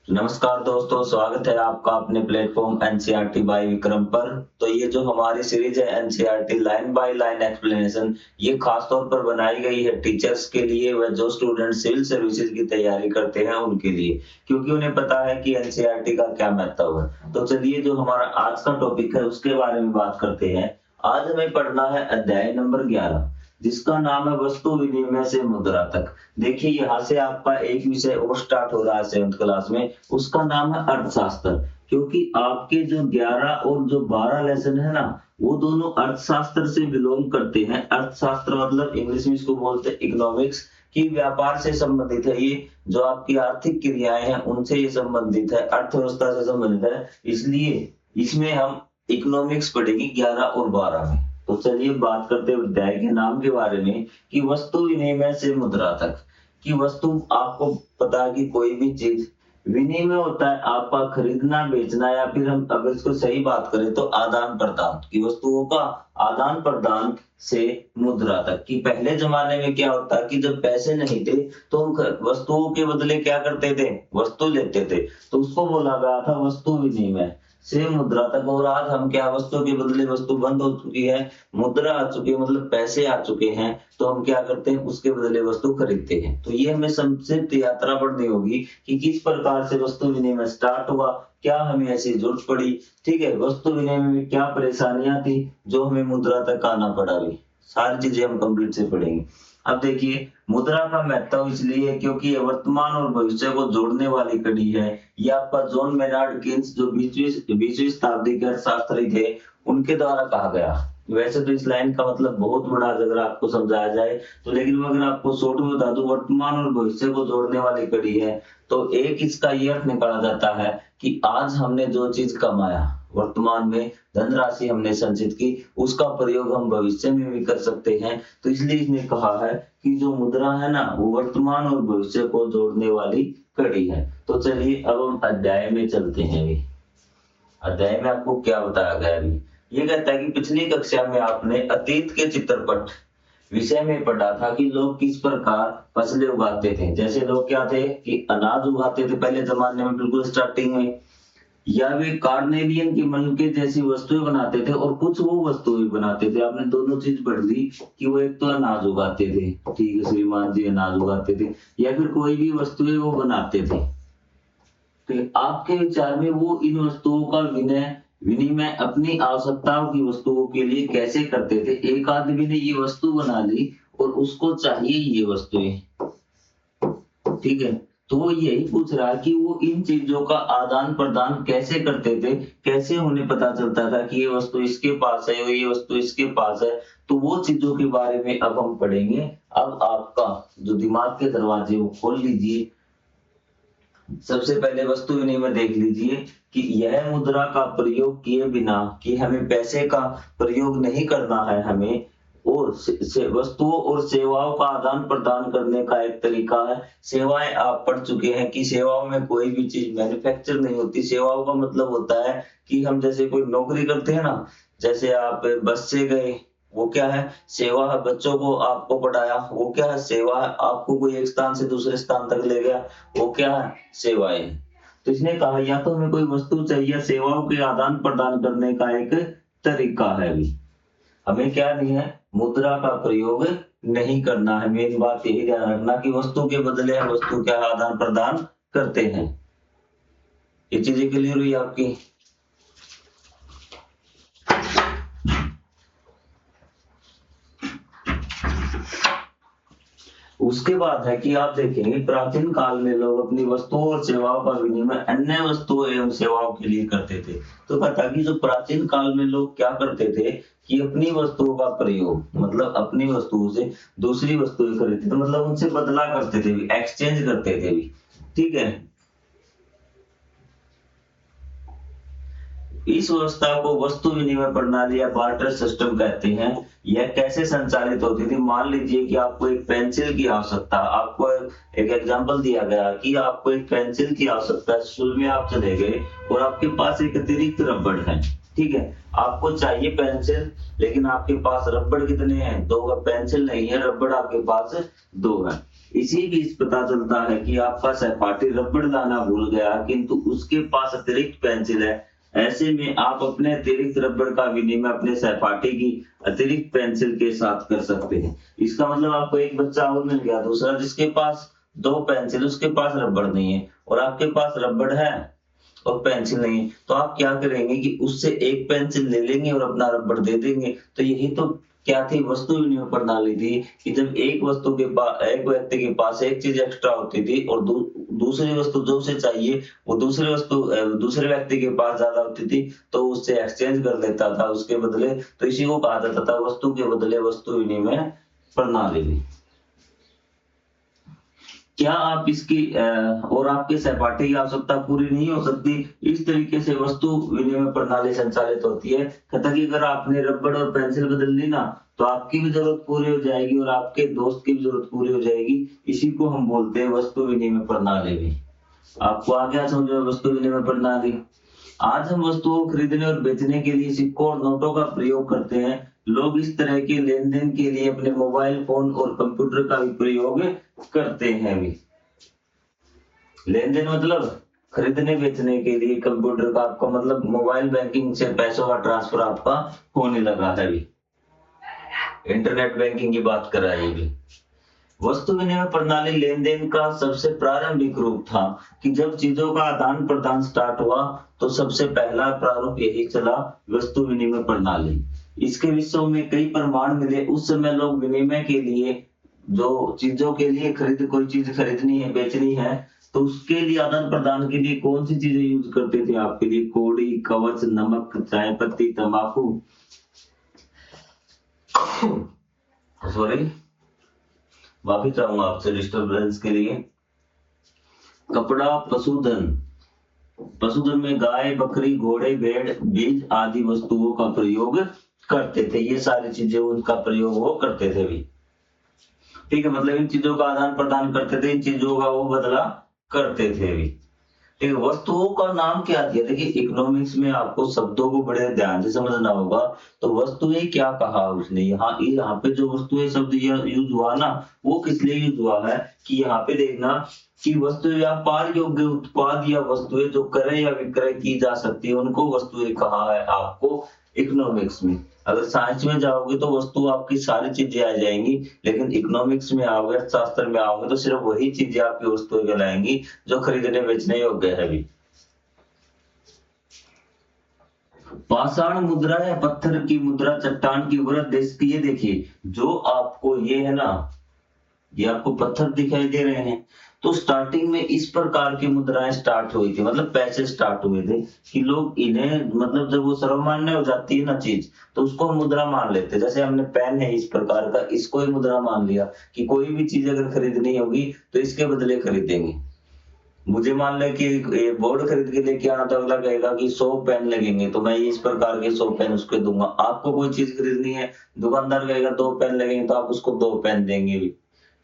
नमस्कार दोस्तों, स्वागत है आपका अपने प्लेटफॉर्म एनसीईआरटी बाय विक्रम पर। तो ये जो हमारी सीरीज है NCERT line by line explanation, ये खास तौर पर बनाई गई है टीचर्स के लिए व जो स्टूडेंट सिविल सर्विसेज की तैयारी करते हैं उनके लिए, क्योंकि उन्हें पता है कि एनसीईआरटी का क्या महत्व है। तो चलिए जो हमारा आज का टॉपिक है उसके बारे में बात करते हैं। आज हमें पढ़ना है अध्याय नंबर 11, जिसका नाम है वस्तु विनिमय से मुद्रा तक। देखिए यहाँ से आपका एक विषय और स्टार्ट हो रहा है 7th क्लास में, उसका नाम है अर्थशास्त्र। क्योंकि आपके जो 11 और जो 12 लेसन है ना, वो दोनों अर्थशास्त्र से बिलोंग करते हैं। अर्थशास्त्र मतलब इंग्लिश में इसको बोलते हैं इकोनॉमिक्स, की व्यापार से संबंधित है। ये जो आपकी आर्थिक क्रियाएं हैं उनसे ये संबंधित है, अर्थव्यवस्था से संबंधित है, इसलिए इसमें हम इकोनॉमिक्स पढ़ेंगे 11 और 12 में। तो चलिए बात करते हैं अध्याय के नाम के बारे में कि वस्तु विनिमय से मुद्रा तक। कि वस्तु, आपको पता है कि कोई भी चीज विनिमय होता है आपका खरीदना बेचना, या फिर हम अगर इसको सही बात करें तो आदान प्रदान, की वस्तुओं का आदान प्रदान से मुद्रा तक। कि पहले जमाने में क्या होता है कि जब पैसे नहीं थे तो हम वस्तुओं के बदले क्या करते थे, वस्तु लेते थे, तो उसको बोला गया था वस्तु विनिमय से मुद्रा तक। और आज हम क्या, वस्तु के बदले वस्तु बंद हो चुकी है, मुद्रा आ चुकी है, मतलब पैसे आ चुके हैं, तो हम क्या करते हैं, उसके बदले वस्तु खरीदते हैं। तो ये हमें संक्षिप्त यात्रा पढ़नी होगी कि किस प्रकार से वस्तु विनिमय स्टार्ट हुआ, क्या हमें ऐसी जरूरत पड़ी, ठीक है, वस्तु विनिमय में क्या परेशानियां थी जो हमें मुद्रा तक आना पड़ा। भी सारी चीजें हम कंप्लीट से पढ़ेंगे। अब देखिए, मुद्रा का महत्व इसलिए है क्योंकि ये वर्तमान और भविष्य को जोड़ने वाली कड़ी है। ये आपका जॉन मेनार्ड कीन्स जो 20वीं शताब्दी के अर्थशास्त्री थे, उनके द्वारा कहा गया। वैसे तो इस लाइन का मतलब बहुत बड़ा अगर आपको समझाया जाए तो, लेकिन अगर आपको शॉर्ट में बता दूं, वर्तमान और भविष्य को जोड़ने वाली कड़ी है। तो एक इसका ये अर्थ निकाला जाता है कि आज हमने जो चीज कमाया, वर्तमान में धनराशि हमने संचित की, उसका प्रयोग हम भविष्य में भी कर सकते हैं। तो इसलिए इसने कहा है कि जो मुद्रा है ना, वो वर्तमान और भविष्य को जोड़ने वाली कड़ी है। तो चलिए अब हम अध्याय में चलते हैं। भी अध्याय में आपको क्या बताया गया है, ये कहता है कि पिछली कक्षा में आपने अतीत के चित्रपट विषय में पढ़ा था कि लोग किस प्रकार फसलें उगाते थे। जैसे लोग क्या थे कि अनाज उगाते थे पहले जमाने में, बिल्कुल स्टार्टिंग में, या वे कार्नेलियन की मन के जैसी वस्तुएं बनाते थे, और कुछ वो वस्तुएं बनाते थे। आपने दोनों चीज पढ़ ली कि वो एक तो अनाज उगाते थे, ठीक है, श्रीमान जी अनाज उगाते थे, या फिर कोई भी वस्तुएं वो बनाते थे। तो आपके विचार में वो इन वस्तुओं का विनिमय अपनी आवश्यकताओं की वस्तुओं के लिए कैसे करते थे। एक आदमी ने ये वस्तु बना ली और उसको चाहिए ये वस्तुएं, ठीक है, तो वो यही पूछ रहा है कि वो इन चीजों का आदान प्रदान कैसे करते थे, कैसे उन्हें पता चलता था कि ये वस्तु इसके पास है और ये वस्तु इसके पास है। तो वो चीजों के बारे में अब हम पढ़ेंगे। अब आपका जो दिमाग के दरवाजे वो खोल लीजिए। सबसे पहले वस्तु विनिमय देख लीजिए कि यह मुद्रा का प्रयोग किए बिना, कि हमें पैसे का प्रयोग नहीं करना है हमें, और वस्तुओं और सेवाओं का आदान प्रदान करने का एक तरीका है। सेवाएं आप पढ़ चुके हैं कि सेवाओं में कोई भी चीज मैन्युफैक्चर नहीं होती। सेवाओं का मतलब होता है कि हम जैसे कोई नौकरी करते हैं ना, जैसे आप बस से गए, वो क्या है, सेवा है। बच्चों को आपको पढ़ाया, वो क्या है, सेवा है। आपको कोई एक स्थान से दूसरे स्थान तक ले गया, वो क्या है, सेवाएं। तो इसने कहा या तो हमें कोई वस्तु चाहिए, सेवाओं के आदान प्रदान करने का एक तरीका है। भी हमें क्या नहीं है, मुद्रा का प्रयोग नहीं करना है। मेन बात यही ध्यान रखना कि वस्तु के बदले हम वस्तु का आदान प्रदान करते हैं। ये चीजें क्लियर हुई आपकी। उसके बाद है कि आप देखेंगे प्राचीन काल में लोग अपनी वस्तुओं और सेवाओं का विनिमय अन्य वस्तुओं एवं सेवाओं के लिए करते थे। तो पता कि जो प्राचीन काल में लोग क्या करते थे कि अपनी वस्तुओं का प्रयोग, मतलब अपनी वस्तुओं से दूसरी वस्तुएं खरीदते थे, मतलब उनसे बदला करते थे, एक्सचेंज करते थे भी, ठीक है। इस व्यवस्था को वस्तु विनिमय प्रणाली या बार्टर सिस्टम कहते हैं। यह कैसे संचालित होती थी, मान लीजिए कि आपको एक पेंसिल की आवश्यकता, आपको एक एग्जांपल दिया गया कि आपको एक पेंसिल की आवश्यकता है, स्कूल में आप चले गए और आपके पास एक अतिरिक्त रबड़ है, ठीक है, आपको चाहिए पेंसिल, लेकिन आपके पास रबड़ कितने हैं, 2, पेंसिल नहीं है, रबड़ आपके पास 2 है। इसी बीच पता चलता है कि आपका सहपाठी रबड़ लाना भूल गया, किंतु उसके पास अतिरिक्त पेंसिल है। ऐसे में आप अपने अतिरिक्त रबड़ का विनिमय अपने सहपाठी की अतिरिक्त पेंसिल के साथ कर सकते हैं। इसका मतलब आपको एक बच्चा और मिल गया, दूसरा जिसके पास 2 पेंसिल, उसके पास रबड़ नहीं है और आपके पास रबड़ है और पेंसिल नहीं है, तो आप क्या करेंगे कि उससे एक पेंसिल ले लेंगे और अपना रबड़ दे देंगे। तो यही तो क्या थी, वस्तु विनिमय प्रणाली थी कि जब एक वस्तु के पास, एक व्यक्ति के पास एक चीज एक्स्ट्रा होती थी और दूसरी वस्तु जो उसे चाहिए वो दूसरी वस्तु दूसरे व्यक्ति के पास ज्यादा होती थी, तो उससे एक्सचेंज कर लेता था उसके बदले। तो इसी को कहा जाता था वस्तु के बदले वस्तु विनिमय प्रणाली। क्या आप इसकी और आपके सहपाठी की आवश्यकता पूरी नहीं हो सकती, इस तरीके से वस्तु विनिमय प्रणाली संचालित होती है। कहता कि अगर आपने रबड़ और पेंसिल बदल ली ना, तो आपकी भी जरूरत पूरी हो जाएगी और आपके दोस्त की भी जरूरत पूरी हो जाएगी। इसी को हम बोलते हैं वस्तु विनिमय प्रणाली भी। आपको आ गया समझ में वस्तु विनिमय प्रणाली। आज हम वस्तुओं को खरीदने और बेचने के लिए सिक्कों और नोटों का प्रयोग करते हैं। लोग इस तरह के लेन देन के लिए अपने मोबाइल फोन और कंप्यूटर का भी प्रयोग करते हैं भी। लेन देन मतलब खरीदने बेचने के लिए कंप्यूटर का, आपका मतलब मोबाइल बैंकिंग से पैसों का ट्रांसफर आपका होने लगा है भी। इंटरनेट बैंकिंग की बात कराएगी। वस्तु विनिमय प्रणाली लेन देन का सबसे प्रारंभिक रूप था कि जब चीजों का आदान प्रदान स्टार्ट हुआ तो सबसे पहला प्रारूप यही चला, वस्तु विनिमय प्रणाली। इसके विषयों में कई प्रमाण मिले। उस समय लोग विनिमय के लिए, जो चीजों के लिए कोई चीज खरीदनी है बेचनी है, तो उसके लिए आदान प्रदान के लिए कौन सी चीजें यूज करते थे आपके लिए, कौड़ी, कवच, नमक, चाय पत्ती, तंबाकू, सॉरी माफी चाहूंगा आपसे डिस्टर्बेंस के लिए, कपड़ा, पशुधन। पशुधन में गाय, बकरी, घोड़े, भेड़, बीज आदि वस्तुओं का प्रयोग करते थे। ये सारी चीजें उनका प्रयोग वो करते थे भी। ठीक है, मतलब इन चीजों का आदान प्रदान करते थे, इन चीजों का वो बदला करते थे भी। ठीक है, वस्तुओं का नाम क्या दिया? देखिए इकोनॉमिक्स में आपको शब्दों को बड़े ध्यान से समझना होगा। तो वस्तुएं क्या कहा उसने, यहाँ पे जो वस्तुएं शब्द यूज हुआ ना, वो किस लिए यूज हुआ है कि यहाँ पे देखना कि वस्तु व्यापार योग्य उत्पाद या वस्तुएं जो क्रय या विक्रय की जा सकती है, उनको वस्तुएं कहा है आपको इकोनॉमिक्स में। अगर साइंस में जाओगे तो वस्तु आपकी सारी चीजें आ जाएंगी, लेकिन इकोनॉमिक्स में आओगे, शास्त्र में आओगे तो सिर्फ वही चीजें आपकी वस्तुएं कहलाएंगी जो खरीदने बेचने योग्य है भी। पाषाण मुद्रा या पत्थर की मुद्रा, चट्टान की वृद्ध देश की, ये देखिए जो आपको ये है ना, ये आपको पत्थर दिखाई दे रहे हैं, तो स्टार्टिंग में इस प्रकार की मुद्राएं स्टार्ट हुई थी, मतलब पैसे स्टार्ट हुए थे कि लोग इन्हें, मतलब जब वो सर्वमान्य हो जाती है ना चीज, तो उसको हम मुद्रा मान लेते हैं। जैसे हमने पेन है इस प्रकार का, इसको ही मुद्रा मान लिया कि कोई भी चीज अगर खरीदनी होगी तो इसके बदले खरीदेंगे। मुझे मान ले कि बोर्ड खरीद के लेके आना, तो अगला कहेगा कि 100 पेन लगेंगे, तो मैं इस प्रकार के 100 पेन उसको दूंगा। आपको कोई चीज खरीदनी है, दुकानदार कहेगा 2 पेन लगेंगे, तो आप उसको 2 पेन देंगे भी।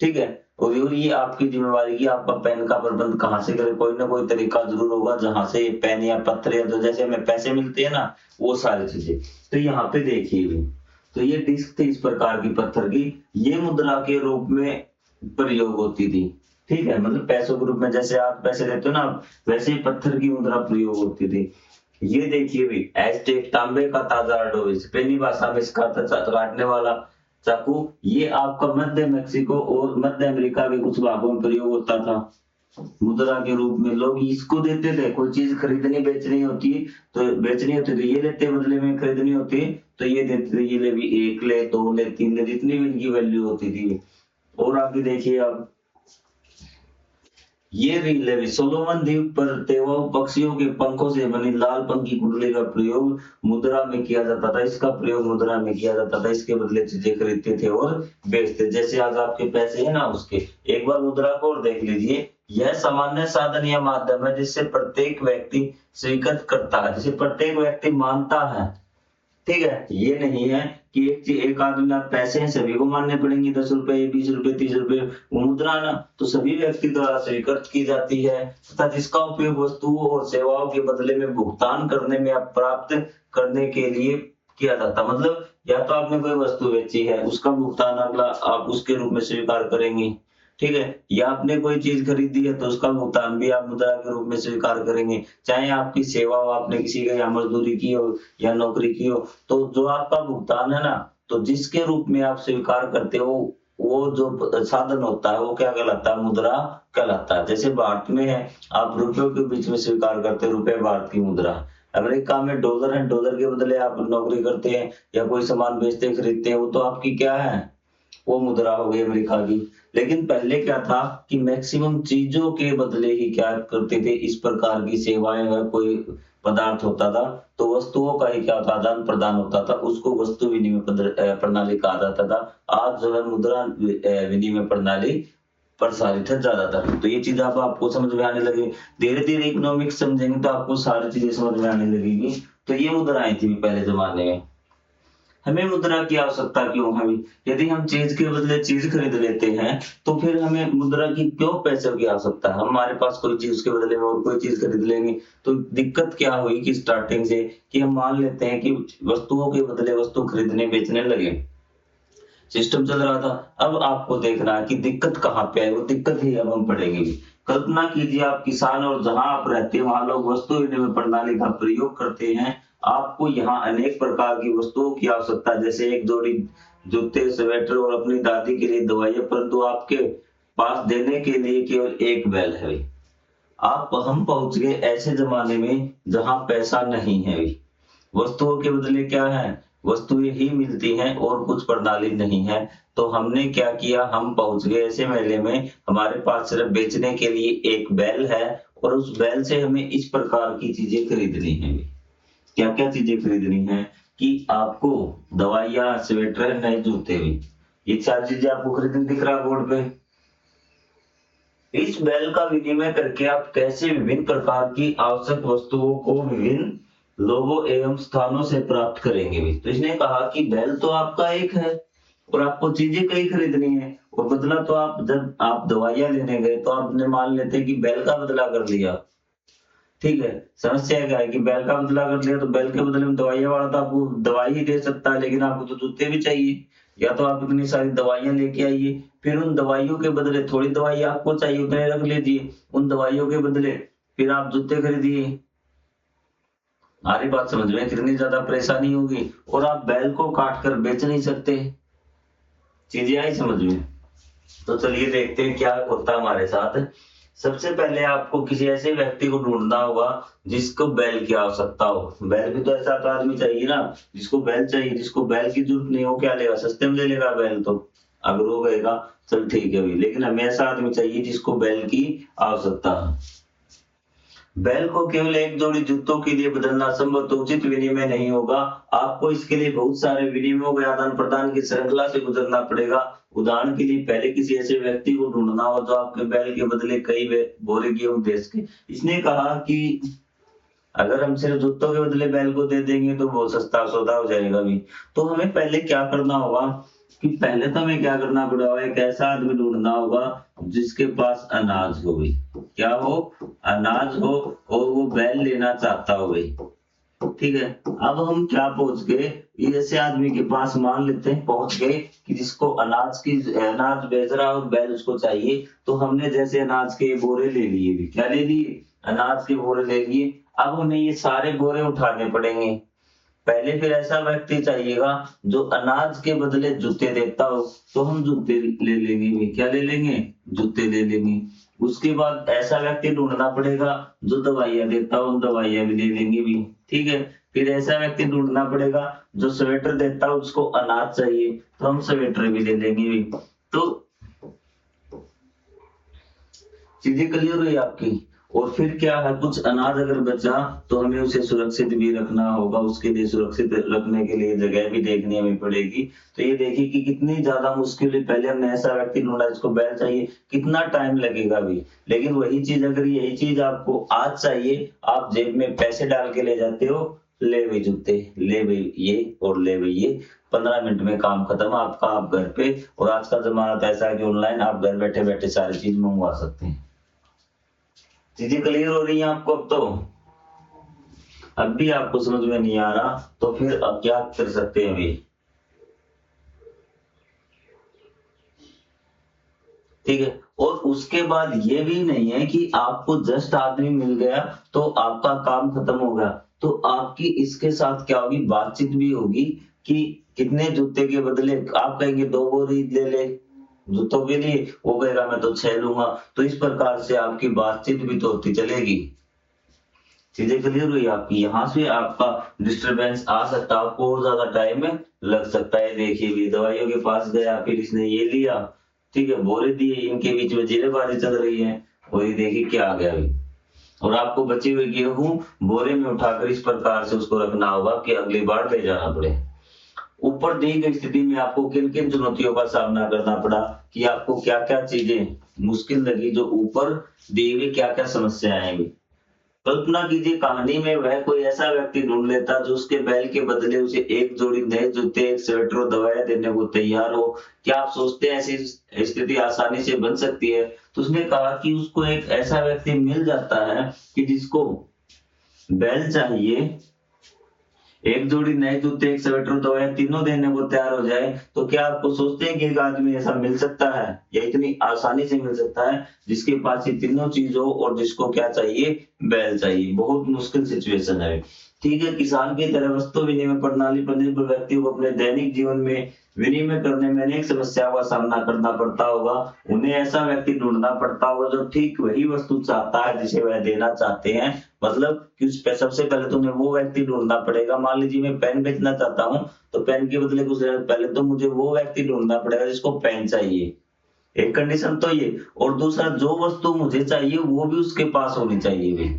ठीक है, और ये आपकी जिम्मेवारी की आपका पेन का प्रबंध कहाँ से करें, कोई ना कोई तरीका जरूर होगा जहां से ये पेन या पत्थर या जो जैसे हमें पैसे मिलते हैं ना, वो सारी चीजें। तो यहाँ पे देखिए, तो ये डिस्क थी इस प्रकार की पत्थर की, ये मुद्रा के रूप में प्रयोग होती थी। ठीक है, मतलब पैसों के रूप में जैसे आप पैसे देते हो ना, वैसे ही पत्थर की मुद्रा प्रयोग होती थी। ये देखिए भी, एस्टेक तांबे का ताजा अडोबिस, स्पेनी भाषा में इसका काटने वाला चाकू, ये आपका मध्य मेक्सिको और मध्य अमेरिका के कुछ भागों में प्रयोग होता था मुद्रा के रूप में। लोग इसको देते थे, कोई चीज खरीदनी बेचनी होती तो ये लेते, बदले में खरीदनी होती तो ये देते थे, ये ले भी 1 ले, 2 ले, 3 ले, जितनी भी इनकी वैल्यू होती थी। और आगे देखिए अब, ये रील है, सोलोमन द्वीप पर तेवाऊ पक्षियों के पंखों से बनी लाल पंखी कुंडली का प्रयोग मुद्रा में किया जाता था। इसका प्रयोग मुद्रा में किया जाता था, इसके बदले चीजें खरीदते थे और बेचते। जैसे आज आपके पैसे है ना, उसके एक बार मुद्रा को और देख लीजिए। यह सामान्य साधन या माध्यम है जिससे प्रत्येक व्यक्ति स्वीकृत करता है, जिसे प्रत्येक व्यक्ति मानता है। ठीक है, ये नहीं है कि एक आदमी आप पैसे हैं सभी को मानने पड़ेंगे, 10 रुपए, 20 रुपए, 30 रुपए, वो मुद्रा ना तो सभी व्यक्ति द्वारा स्वीकृत की जाती है तथा जिसका उपयोग वस्तुओं और सेवाओं के बदले में भुगतान करने में या प्राप्त करने के लिए किया जाता। मतलब या तो आपने कोई वस्तु बेची है, उसका भुगतान अगला आप उसके रूप में स्वीकार करेंगे। ठीक है? या आपने कोई चीज़ खरीदी है तो उसका भुगतान भी आप मुद्रा के रूप में स्वीकार करेंगे। चाहे आपकी सेवा हो, आपने किसी के यहाँ मज़दूरी की हो या नौकरी की हो, तो जो आपका भुगतान है ना, तो जिसके रूप में आप स्वीकार करते हो, वो जो साधन होता है वो क्या कहलाता है? मुद्रा कहलाता है। जैसे भारत में है, आप रुपयों के बीच में स्वीकार करते हैं, रुपए भारत की मुद्रा। अमेरिका में डॉलर है, डॉलर के बदले आप नौकरी करते हैं या कोई सामान बेचते खरीदते हैं, वो तो आपकी क्या है? वो मुद्रा हो गई अमेरिका की। लेकिन पहले क्या था कि मैक्सिमम चीजों के बदले ही क्या करते थे, इस प्रकार की सेवाएं या कोई पदार्थ होता था तो वस्तुओं का ही क्या होता था? आदान प्रदान होता था, उसको वस्तु विनिमय प्रणाली कहा जाता था। आज जो है मुद्रा विनिमय प्रणाली प्रसारित है ज्यादातर। तो ये चीज अब आपको समझ में आने लगी। धीरे धीरे इकोनॉमिक्स समझेंगे तो आपको सारी चीजें समझ में आने लगेगी। तो ये मुद्राएं थी पहले जमाने में। हमें मुद्रा की आवश्यकता क्यों है? यदि हम चीज के बदले चीज खरीद लेते हैं तो फिर हमें मुद्रा की क्यों पैसों की आवश्यकता है? हमारे पास कोई चीज के बदले में और कोई चीज खरीद लेंगे तो दिक्कत क्या हुई कि स्टार्टिंग से कि हम मान लेते हैं कि वस्तुओं के बदले वस्तु खरीदने बेचने लगे, सिस्टम चल रहा था। अब आपको देखना है कि दिक्कत कहाँ पे है, वो दिक्कत ही अब हम पढ़ेंगे। कल्पना कीजिए आप किसान और जहां आप रहते हैं वहां लोग वस्तु विनिमय प्रणाली का प्रयोग करते हैं। आपको यहाँ अनेक प्रकार की वस्तुओं की आवश्यकता है, जैसे एक जोड़ी जूते, स्वेटर और अपनी दादी के लिए दवाइयां, परंतु आपके पास देने के लिए केवल एक बैल है। आप हम पहुंच गए ऐसे जमाने में जहां पैसा नहीं है। वस्तुओं के बदले क्या है? वस्तुएं ही मिलती हैं और कुछ प्रणाली नहीं है। तो हमने क्या किया? हम पहुंच गए ऐसे मेले में, हमारे पास सिर्फ बेचने के लिए एक बैल है और उस बैल से हमें इस प्रकार की चीजें खरीदनी है। क्या क्या चीजें खरीदनी है? कि आपको दवाइयां, स्वेटर, नए जूते भी, ये 4 चीजें आपको खरीदनी दिख रहा है बोर्ड पे। इस बैल का विनिमय करके आप कैसे विभिन्न प्रकार की आवश्यक वस्तुओं को विभिन्न लोगों एवं स्थानों से प्राप्त करेंगे भी। तो इसने कहा कि बैल तो आपका एक है और आपको चीजें कई खरीदनी है, और बदला तो आप जब आप दवाइयां लेने गए तो आपने मान लेते हैं कि बैल का बदला कर लिया। ठीक है, समस्या क्या है कि बैल का बदला कर लिया तो बैल के बदले में दवाइयां वाला तो आपको दवाई ही दे सकता है, लेकिन आपको तो जूते भी चाहिए। या तो आप इतनी सारी दवाइयां लेके आइए, फिर उन दवाइयों के बदले थोड़ी दवाई आपको चाहिए उतने रख लीजिए, उन दवाइयों के बदले फिर आप जूते खरीदिए। हमारी बात समझ में कितनी ज्यादा परेशानी होगी, और आप बैल को काट कर बेच नहीं सकते। चीजें आई समझ में? तो चलिए देखते हैं क्या होता है हमारे साथ। सबसे पहले आपको किसी ऐसे व्यक्ति को ढूंढना होगा जिसको बैल की आवश्यकता हो। बैल भी तो ऐसा तो आदमी चाहिए ना जिसको बैल चाहिए। जिसको बैल की जरूरत नहीं हो क्या लेगा? सस्ते में ले लेगा बैल तो, अगर वो कहेगा चल ठीक है भाई, लेकिन हमें ऐसा आदमी चाहिए जिसको बैल की आवश्यकता है। बैल को केवल एक जोड़ी जूतों के लिए बदलना संभव तो उचित विनिमय नहीं होगा। आपको इसके लिए बहुत सारे विनिमयों के आदान प्रदान की श्रृंखला से गुजरना पड़ेगा। उदाहरण के लिए पहले किसी ऐसे व्यक्ति को ढूंढना हो जो आपके बैल के बदले कई बोरे गेहूं दे सके। इसने कहा कि अगर हम सिर्फ जूतों के बदले बैल को दे देंगे तो बहुत सस्ता सौदा हो जाएगा भी। तो हमें पहले क्या करना होगा कि पहले तो हमें क्या करना पड़ेगा, एक ऐसा आदमी ढूंढना होगा जिसके पास अनाज हो भाई। क्या हो? अनाज हो, और वो बैल लेना चाहता हो भाई। ठीक है, अब हम क्या पहुंच गए, ये ऐसे आदमी के पास मान लेते हैं पहुंच गए कि जिसको अनाज बेच रहा और बैल उसको चाहिए। तो हमने जैसे अनाज के बोरे ले लिए भी, क्या ले लिए? अनाज के बोरे ले लिए। अब हमें ये सारे बोरे उठाने पड़ेंगे। पहले फिर ऐसा व्यक्ति चाहिएगा जो अनाज के बदले जूते देता हो, तो हम जूते ले लेंगे भी। क्या ले लेंगे? जूते ले लेंगे। उसके बाद ऐसा व्यक्ति ढूंढना पड़ेगा जो दवाइयां देता हो, हम दवाइयां भी ले लेंगे भी। ठीक है, फिर ऐसा व्यक्ति ढूंढना पड़ेगा जो स्वेटर देता हो, उसको अनाज चाहिए तो हम स्वेटर भी ले लेंगे भी। तो चीजें क्लियर हुई आपकी? और फिर क्या है, कुछ अनाज अगर बचा तो हमें उसे सुरक्षित भी रखना होगा। उसके लिए सुरक्षित रखने के लिए जगह भी देखनी हमें पड़ेगी। तो ये देखिए कि कितनी ज्यादा मुश्किल है। पहले हमने ऐसा व्यक्ति ढूंढा जिसको बैल चाहिए, कितना टाइम लगेगा भी। लेकिन वही चीज अगर यही चीज आपको आज चाहिए, आप जेब में पैसे डाल के ले जाते हो, ले भाई जूते, ले भाई ये और ले भाई ये, 15 मिनट में काम खत्म आपका, आप घर पे। और आज का जमाना तो ऐसा है कि ऑनलाइन आप घर बैठे बैठे सारी चीज मंगवा सकते हैं। चीजें क्लियर हो रही हैं आपको? अब तो अब भी आपको समझ में नहीं आ रहा तो फिर अब क्या कर सकते हैं अभी? ठीक है, और उसके बाद ये भी नहीं है कि आपको जस्ट आदमी मिल गया तो आपका काम खत्म हो गया, तो आपकी इसके साथ क्या होगी, बातचीत भी होगी कि कितने जूते के बदले आप कहेंगे 2 बोरी ले ले जूतों के लिए, वो कहेगा मैं तो 6 लूंगा। तो इस प्रकार से आपकी बातचीत भी तो होती चलेगी। चीजें क्लियर हुई आपकी? यहाँ से आपका डिस्टरबेंस आ सकता है, आपको और ज्यादा टाइम लग सकता है। देखिए भी दवाइयों के पास गया, फिर इसने ये लिया, ठीक है, बोरे दिए, इनके बीच में जिलेबाजी चल रही है, और ये देखिए क्या आ गया अभी। और आपको बचे हुए गेहूं बोरे में उठाकर इस प्रकार से उसको रखना होगा कि अगली बार ले जाना पड़े। ऊपर दी गई स्थिति में आपको किन किन चुनौतियों का सामना करना पड़ा, कि आपको क्या क्या चीजें मुश्किल लगी, जो ऊपर दी हुई क्या क्या समस्याएं आएंगी। कल्पना कीजिए कहानी में वह कोई ऐसा व्यक्ति ढूंढ लेता जो उसके बैल के बदले उसे एक जोड़ी नए जूते, एक स्वेटर और दवाइयां देने को तैयार हो। क्या आप सोचते हैं ऐसी स्थिति आसानी से बन सकती है? तो उसने कहा कि उसको एक ऐसा व्यक्ति मिल जाता है कि जिसको बैल चाहिए, एक जोड़ी नए जूते, एक स्वेटर, दवाइयां तीनों देने को तैयार हो जाए। तो क्या आपको सोचते हैं कि एक आदमी ऐसा मिल सकता है, या इतनी आसानी से मिल सकता है, जिसके पास ये तीनों चीज हो और जिसको क्या चाहिए, बैल चाहिए? बहुत मुश्किल सिचुएशन है। ठीक है, किसान की तरह वस्तु विनिमय प्रणाली पर निर्भर व्यक्तियों को अपने दैनिक जीवन में विनिमय करने में अनेक समस्याओं का सामना करना पड़ता होगा। उन्हें ऐसा व्यक्ति ढूंढना पड़ता होगा जो ठीक वही वस्तु चाहता है जिसे वह देना चाहते हैं। मतलब कि उस पे सबसे पहले तुम्हें वो व्यक्ति ढूंढना पड़ेगा। मान लीजिए मैं पेन बेचना चाहता हूँ, तो पेन के बदले कुछ पहले तो मुझे वो व्यक्ति ढूंढना पड़ेगा जिसको पेन चाहिए, एक कंडीशन तो ये। और दूसरा, जो वस्तु मुझे चाहिए वो भी उसके पास होनी चाहिए भी।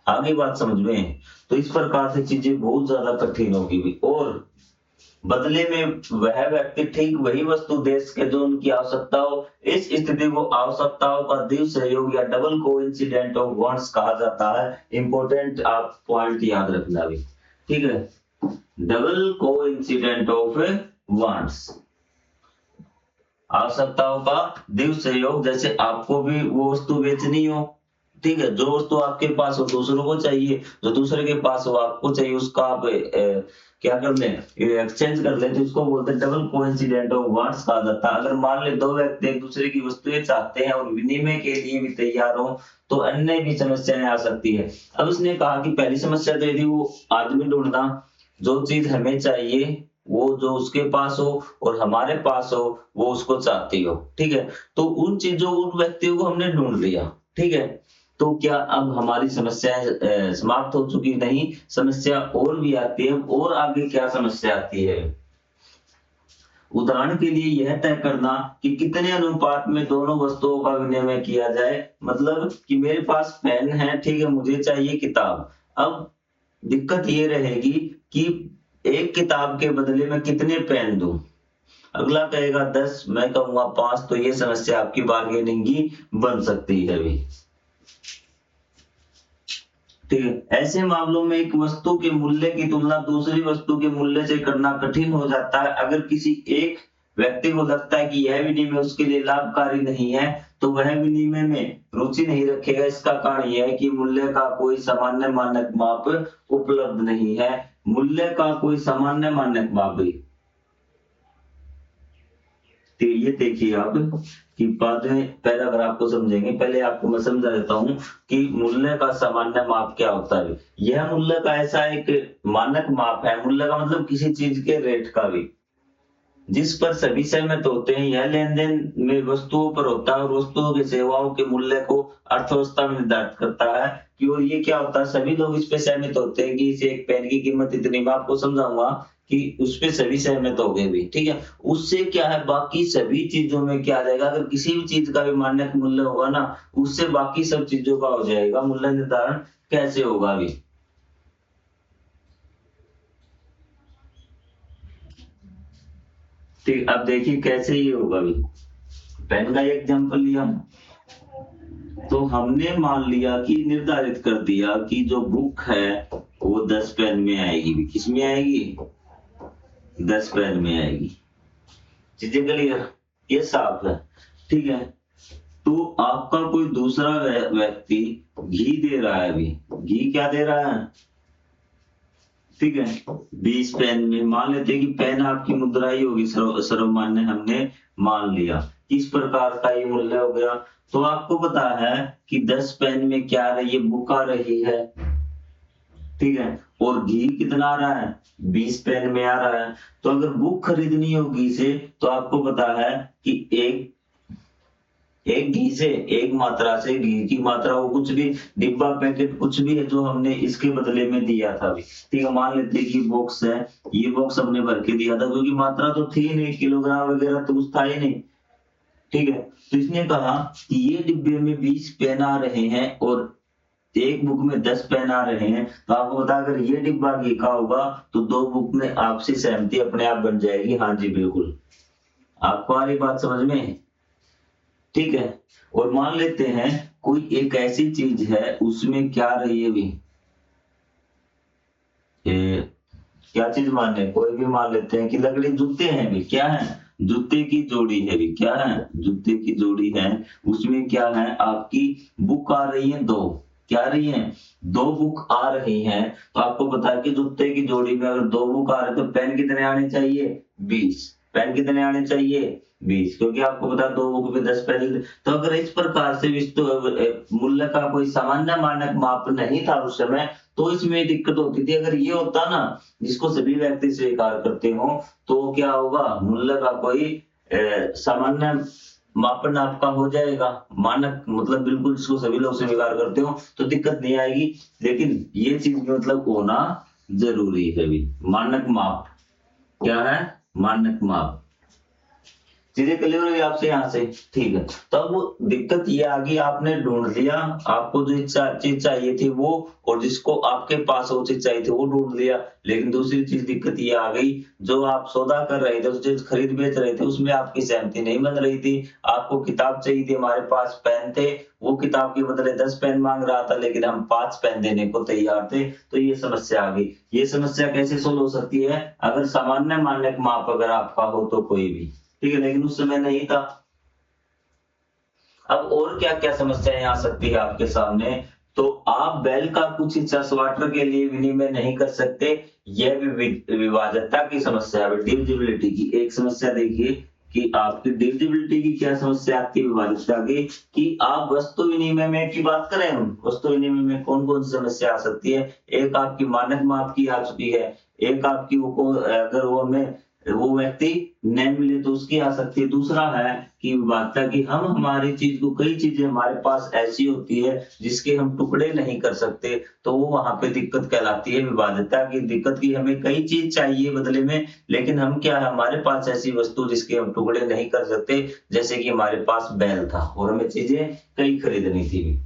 आगे बात समझ में? तो इस प्रकार से चीजें बहुत ज्यादा कठिन होगी भी। और बदले में वह व्यक्ति ठीक वही वस्तु दे सके जो उनकी आवश्यकता हो। इस स्थिति को आवश्यकताओं का द्वि सहयोग या डबल कोइंसिडेंट ऑफ वांट्स कहा जाता है। इंपॉर्टेंट आप पॉइंट याद रखना भी, ठीक है। डबल कोइंसिडेंट ऑफ वांट्स, आवश्यकताओं का द्वि सहयोग। जैसे आपको भी वो वस्तु बेचनी हो, ठीक है, जो वस्तु आपके पास हो दूसरों को चाहिए, जो दूसरे के पास हो आपको चाहिए, उसका आप क्या कर लें, एक्सचेंज कर लें, तो इसको बोलते हैं डबल कोइंसिडेंट ऑफ वांट्स कहा जाता है। अगर मान ले दो व्यक्ति एक दूसरे की वस्तुएं चाहते हैं और विनिमय के लिए भी तैयार हो, तो अन्य भी समस्याएं आ सकती है। अब उसने कहा कि पहली समस्या तो यदि वो आदमी ढूंढना, जो चीज हमें चाहिए वो जो उसके पास हो और हमारे पास हो वो उसको चाहती हो, ठीक है। तो उन चीजों, उन व्यक्तियों को हमने ढूंढ लिया, ठीक है। तो क्या अब हमारी समस्याएं समाप्त हो चुकी? नहीं, समस्या और भी आती है। और आगे क्या समस्या आती है? उदाहरण के लिए यह तय करना कि कितने अनुपात में दोनों वस्तुओं का विनिमय किया जाए। मतलब कि मेरे पास पेन है, ठीक है, मुझे चाहिए किताब। अब दिक्कत ये रहेगी कि एक किताब के बदले में कितने पेन दूं। अगला कहेगा 10, मैं कहूंगा 5, तो ये समस्या आपकी बार्गेनिंग की बन सकती है अभी, ठीक है। ऐसे मामलों में एक वस्तु के मूल्य की तुलना दूसरी वस्तु के मूल्य से करना कठिन हो जाता है। अगर किसी एक व्यक्ति को लगता है कि यह विनिमय उसके लिए लाभकारी नहीं है, तो वह विनिमय में रुचि नहीं रखेगा। इसका कारण यह है कि मूल्य का कोई सामान्य मानक माप उपलब्ध नहीं है। मूल्य का कोई सामान्य मानक माप भी, तो ये देखिए आप कि बाद में पैराग्राफ को समझेंगे। पहले आपको मैं समझा देता हूं कि मूल्य का सामान्य माप क्या होता है। यह मूल्य का ऐसा एक मानक माप है, मूल्य का मतलब किसी चीज के रेट का भी, जिस पर सभी सहमत होते हैं। यह लेन देन में वस्तुओं पर होता है और वस्तुओं की सेवाओं के मूल्य को अर्थव्यवस्था में निर्धारित करता है। कि और ये क्या होता है, सभी लोग इस पे सहमत होते हैं कि इसे एक पेन की कीमत इतनी, मैं आपको समझाऊंगा कि उस पे सभी सहमत हो गए भी, ठीक है। उससे क्या है, बाकी सभी चीजों में क्या आ जाएगा, अगर किसी भी चीज का भी मानक मूल्य होगा ना, उससे बाकी सब चीजों का हो जाएगा मूल्य निर्धारण। कैसे होगा अभी? ठीक, अब देखिए कैसे ये होगा अभी। पेन का एग्जांपल लिया, तो हमने मान लिया कि निर्धारित कर दिया कि जो बुक है वो 10 पेन में आएगी भी। किस में आएगी? 10 पेन में आएगी। चीजें क्लियर? ये साफ है, ठीक है। तो आपका कोई दूसरा व्यक्ति घी दे रहा है अभी। घी क्या दे रहा है? ठीक है, 20 पेन में। मान लेते हैं कि पेन आपकी मुद्रा ही होगी, सर्वमान्य हमने मान लिया। किस प्रकार का ये मूल्य हो गया। तो आपको पता है कि 10 पेन में क्या आ रही है, बुक आ रही है, ठीक है, और घी कितना आ रहा है, 20 पेन में आ रहा है। तो अगर बुक खरीदनी होगी इसे, तो आपको पता है कि एक घी से, एक मात्रा से, घी की मात्रा हो, कुछ भी डिब्बा पैकेट कुछ भी है जो हमने इसके बदले में दिया था अभी, ठीक है, मान लेते हैं कि बॉक्स है, ये बॉक्स हमने भर के दिया था, क्योंकि मात्रा तो थी नहीं, किलोग्राम वगैरह तो कुछ था ही नहीं, ठीक है। तो इसने कहा कि ये डिब्बे में 20 पेन आ रहे हैं और एक बुक में 10 पेन आ रहे हैं, तो आपको बता, अगर ये डिब्बा घी का होगा तो दो बुक में आपसी सहमति अपने आप बन जाएगी। हाँ जी बिल्कुल, आपको आ रही बात समझ में, ठीक है। और मान लेते हैं कोई एक ऐसी चीज है उसमें क्या रही है भी, क्या चीज मान ले, कोई भी मान लेते हैं कि लकड़ी, जूते हैं भी, क्या है, जूते की जोड़ी है भी, क्या है, जूते की जोड़ी है, उसमें क्या है, आपकी बुक आ रही है दो, क्या आ रही है, दो बुक आ रही हैं। तो आपको पता है कि जूते की जोड़ी में अगर दो बुक आ रहे तो पेन कितने आने चाहिए, 20, पेन कितने आने चाहिए, 20, क्योंकि आपको पता है दो बुक में 10 पेन। तो अगर इस प्रकार से मूल्य का कोई सामान्य मानक माप नहीं था उस समय, तो इसमें दिक्कत होती थी। अगर ये होता ना, जिसको सभी व्यक्ति स्वीकार करते हो, तो क्या होगा, मूल्य का कोई सामान्य मापन आपका हो जाएगा, मानक मतलब बिल्कुल जिसको सभी लोग स्वीकार करते हो, तो दिक्कत नहीं आएगी। लेकिन ये चीज मतलब होना जरूरी है भी, मानक माप, क्या है, मानक माप। चीजें क्लियर हुई आपसे यहाँ से, ठीक है। तब दिक्कत ये आ गई, आपने ढूंढ लिया, आपको जो चीज चाहिए थी वो, और जिसको आपके पास वो चीज चाहिए थी वो ढूंढ लिया। लेकिन दूसरी चीज दिक्कत ये आ गई, जो आप सौदा कर रहे थे, जो चीज खरीद बेच रहे थे, उसमें आपकी सहमति नहीं बन रही थी। आपको किताब चाहिए थी, हमारे पास पेन थे, वो किताब के बदले 10 पेन मांग रहा था, लेकिन हम 5 पेन देने को तैयार थे। तो ये समस्या आ गई। ये समस्या कैसे सोल्व हो सकती है, अगर सामान्य मानक माप अगर आपका हो तो कोई भी, ठीक है, लेकिन उस समय नहीं था। अब और क्या क्या समस्याएं आ सकती है आपके सामने, तो आप बैल का कुछ हिस्सा स्वाटर के लिए विनिमय नहीं कर सकते, यह विभाज्यता की समस्या है, डिविजिबिलिटी की एक समस्या। देखिए कि आपकी डिविजिबिलिटी की क्या समस्या आती है, विभाज्यता की, कि आप वस्तु विनिमय में की बात करें, हम वस्तु विनिमय में कौन कौन सी समस्या आ सकती है, एक आपकी मानक माप की आ चुकी है, एक आपकी वो अगर वो हमें वो व्यक्ति न मिले तो उसकी आ सकती है, दूसरा है कि विभाज्यता की, हम हमारी चीज को, कई चीजें हमारे पास ऐसी होती है जिसके हम टुकड़े नहीं कर सकते, तो वो वहां पे दिक्कत कहलाती है विभाज्यता की दिक्कत की। हमें कई चीज चाहिए बदले में, लेकिन हम क्या है, हमारे पास ऐसी वस्तु जिसके हम टुकड़े नहीं कर सकते, जैसे कि हमारे पास बैल था और हमें चीजें कई खरीदनी थी।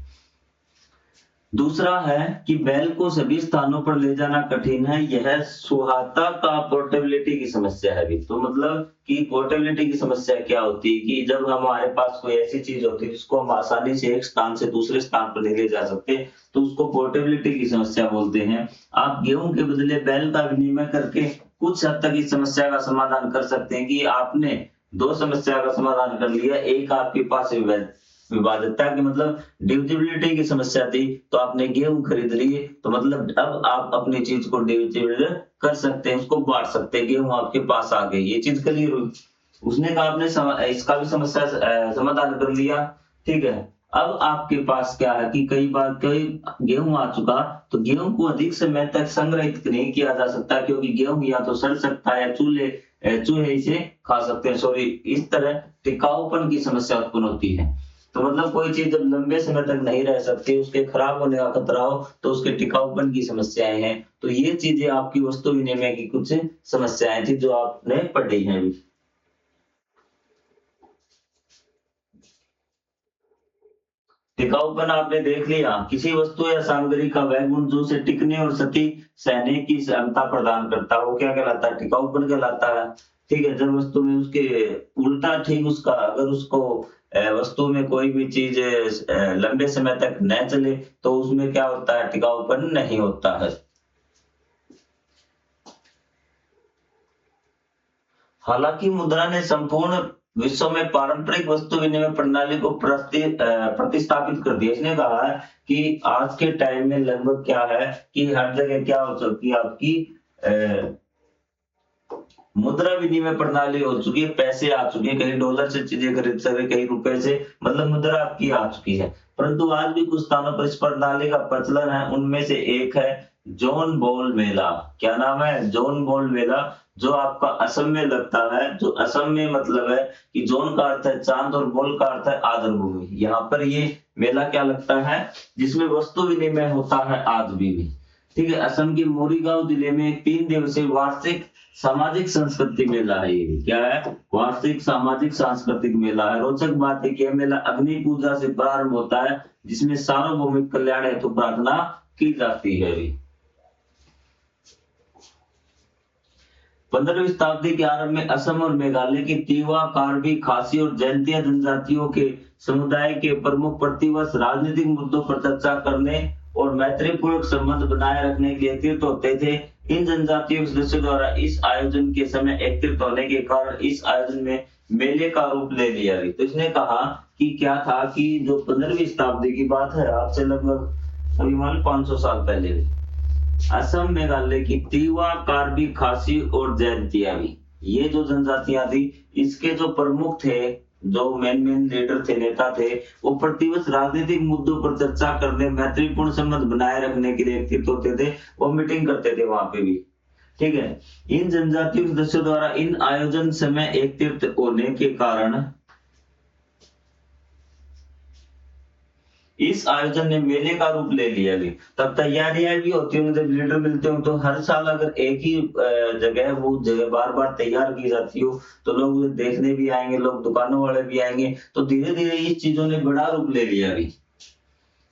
दूसरा है कि बैल को सभी स्थानों पर ले जाना कठिन है, यह सुहाता का पोर्टेबिलिटी की समस्या है भी। तो मतलब कि पोर्टेबिलिटी की समस्या क्या होती है, कि जब हमारे पास कोई ऐसी चीज होती है जिसको हम आसानी से एक स्थान से दूसरे स्थान पर नहीं ले जा सकते, तो उसको पोर्टेबिलिटी की समस्या बोलते हैं। आप गेहूं के बदले बैल का विनिमय करके कुछ हद तक इस समस्या का समाधान कर सकते हैं, कि आपने दो समस्या का समाधान कर लिया, एक आपके पास विभाज्यता की मतलब डिविजिबिलिटी की समस्या थी, तो आपने गेहूं खरीद लिए, तो मतलब अब आप अपनी चीज को डिविजिबल कर सकते हैं, उसको बांट सकते हैं, गेहूं आपके पास आ गई, ये चीज क्लियर हुई। उसने कहा आपने इसका भी समस्या समाधान कर लिया, ठीक है। अब आपके पास क्या है कि कई बार कई गेहूं आ चुका, तो गेहूं को अधिक समय तक संग्रहित नहीं किया जा सकता, क्योंकि गेहूं या तो सड़ सकता है, चूहे इसे खा सकते हैं, सॉरी, इस तरह टिकाऊपन की समस्या उत्पन्न होती है। तो मतलब कोई चीज जब लंबे समय तक नहीं रह सकती, उसके खराब होने का खतरा हो, तो उसके टिकाऊपन की समस्याएं हैं। तो ये चीजें आपकी वस्तु विनिमय की कुछ समस्याएं थी जो आपने पढ़ी हैं अभी। टिकाऊपन आपने देख लिया, किसी वस्तु या सामग्री का वह गुण जो उसे टिकने और क्षति सहने की क्षमता प्रदान करता है, वो क्या कहलाता है, टिकाऊपन कहलाता है, ठीक है। जब वस्तु में उसके उल्टा ठीक उसका, अगर उसको वस्तु में कोई भी चीज लंबे समय तक न चले, तो उसमें क्या होता है, टिकाऊपन नहीं होता है। हालांकि मुद्रा ने संपूर्ण विश्व में पारंपरिक वस्तु विनिमय प्रणाली को प्रतिस्थापित कर दिया। इसने कहा है कि आज के टाइम में लगभग क्या है कि हर जगह क्या हो सकती है आपकी मुद्रा विनिमय प्रणाली हो चुकी है, पैसे आ चुके हैं, कहीं डॉलर से चीजें खरीद सकते, कहीं रुपए से, मतलब मुद्रा आपकी आ चुकी है। परंतु आज भी कुछ स्थानों पर इस प्रणाली का प्रचलन है, उनमें से एक है जॉन बॉल मेला। क्या नाम है? जॉन बॉल मेला, जो आपका असम में लगता है। जो असम में मतलब है कि जॉन का अर्थ है चांद और बॉल का अर्थ है आर्द्र भूमि। यहाँ पर ये मेला क्या लगता है, जिसमें वस्तु विनिमय होता है आज भी। ठीक है, असम के मोरीगांव जिले में 3 दिवसीय वार्षिक सामाजिक सांस्कृतिक मेला है। ये क्या है? वार्षिक सामाजिक सांस्कृतिक मेला है। रोचक बात है कि यह मेला अग्नि पूजा से प्रारंभ होता है, जिसमें सार्वभौमिक कल्याण हेतु प्रार्थना की जाती है। 15वीं शताब्दी के आरंभ में असम और मेघालय की तिवा, कार्बी, खासी और जयंतिया जनजातियों के समुदाय के प्रमुख प्रतिवर्ष राजनीतिक मुद्दों पर चर्चा करने और मैत्रीपूर्वक संबंध बनाए रखने के लिए एकत्रित होते थे। इन जनजातियों के सदस्यों द्वारा इस आयोजन के समय एकत्रित होने के कारण इस आयोजन में मेले का रूप ले लिया गया। तो इसने कहा कि क्या था कि जो 15वीं शताब्दी की बात है, आज से लगभग करीबन 500 साल पहले, असम मेघालय की तिवा, कार्बी, खासी और जयंतियावी, ये जो जनजातियां थी, इसके जो प्रमुख थे, जो मेन लीडर थे, नेता थे, वो प्रतिवर्ष राजनीतिक मुद्दों पर चर्चा करने, मैत्रीपूर्ण संबंध बनाए रखने के लिए एकत्रित होते थे। वो मीटिंग करते थे वहां पे भी। ठीक है, इन जनजातीय सदस्यों द्वारा इन आयोजन समय एकत्रित होने के कारण इस आयोजन ने मेले का रूप ले लिया भी। तब तैयारियां भी होती होंगी, जब लीडर मिलते हो तो हर साल अगर एक ही जगह वो जगह बार बार तैयार की जाती हो तो लोग देखने भी आएंगे, लोग दुकानों वाले भी आएंगे, तो धीरे धीरे इस चीजों ने बड़ा रूप ले लिया भी।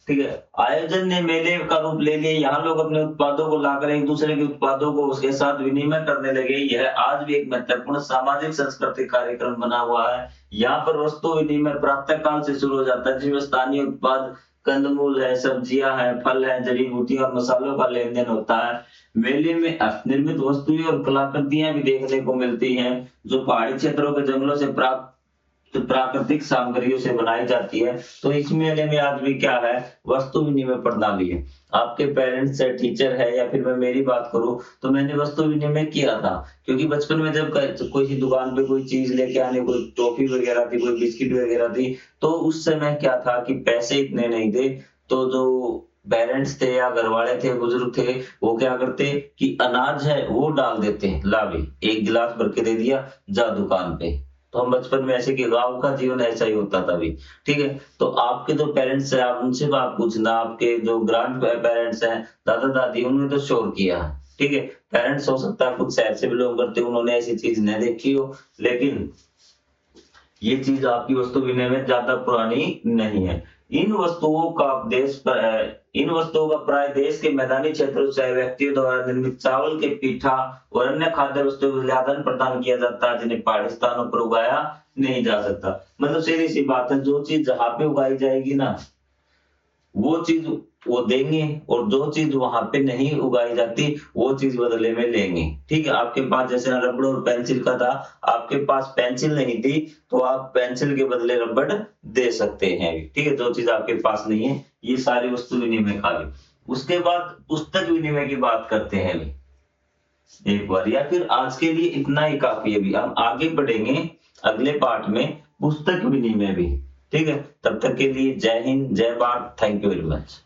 ठीक है, आयोजन ने मेले का रूप ले लिया। यहाँ लोग अपने उत्पादों को लाकर एक दूसरे के उत्पादों को उसके साथ विनिमय करने लगे। यह आज भी एक महत्वपूर्ण सामाजिक सांस्कृतिक कार्यक्रम बना हुआ है। यहाँ पर वस्तु विनिमय प्रातः काल से शुरू हो जाता है, जिसमें स्थानीय उत्पाद, कंदमूल है, सब्जियां हैं, फल हैं, जड़ी बूटियां और मसालों का लेन देन होता है। मेले में निर्मित वस्तुएं और कलाकृतियां भी देखने को मिलती हैं, जो पहाड़ी क्षेत्रों के जंगलों से प्राप्त प्राकृतिक सामग्रियों से बनाई जाती है। तो इस मेले में आज भी क्या है, वस्तु विनिमय प्रणाली है। आपके पेरेंट्स है, टीचर है, या फिर मैं मेरी बात करूं तो मैंने वस्तु विनिमय किया था, क्योंकि बचपन में जब कोई दुकान पे कोई चीज लेके आने, कोई टॉफी वगैरह थी, कोई बिस्किट वगैरह थी, तो उस समय क्या था कि पैसे इतने नहीं थे, तो जो पेरेंट्स थे या घर वाले थे, बुजुर्ग थे, वो क्या करते कि अनाज है वो डाल देते हैं, ला भी एक गिलास भर के दे दिया, जा दुकान पे। तो हम बचपन में ऐसे कि गांव का जीवन ऐसा ही होता था भी। ठीक है, तो आपके जो पेरेंट्स है, आप उनसे बात पूछना, आपके जो ग्रैंड पेरेंट्स हैं, दादा दादी, उन्होंने तो श्योर किया। ठीक है, पेरेंट्स हो सकता है कुछ शहर से बिलोंग करते, उन्होंने ऐसी चीज नहीं देखी हो, लेकिन ये चीज आपकी वस्तु विनिमय में ज्यादा पुरानी नहीं है। इन वस्तुओं का प्राय देश के मैदानी क्षेत्रों से व्यक्तियों द्वारा निर्मित चावल के पीठा और अन्य खाद्य वस्तुओं के आदान प्रदान किया जाता है, जिन्हें पहाड़ी स्थानों पर उगाया नहीं जा सकता। मतलब सीधी सी बात है, जो चीज जहां पे उगाई जाएगी ना, वो चीज वो देंगे, और जो चीज वहां पे नहीं उगाई जाती वो चीज बदले में लेंगे। ठीक है, आपके पास जैसे रबड़ और पेंसिल का था, आपके पास पेंसिल नहीं थी तो आप पेंसिल के बदले रबड़ दे सकते हैं। ठीक है, जो चीज आपके पास नहीं है, ये सारी वस्तु विनिमय खा ली। उसके बाद पुस्तक विनिमय की बात करते हैं एक बार, या फिर आज के लिए इतना ही काफी है। अभी हम आगे बढ़ेंगे अगले पार्ट में पुस्तक विनिमय भी। ठीक है, तब तक के लिए जय हिंद, जय Bharat, thank you very much.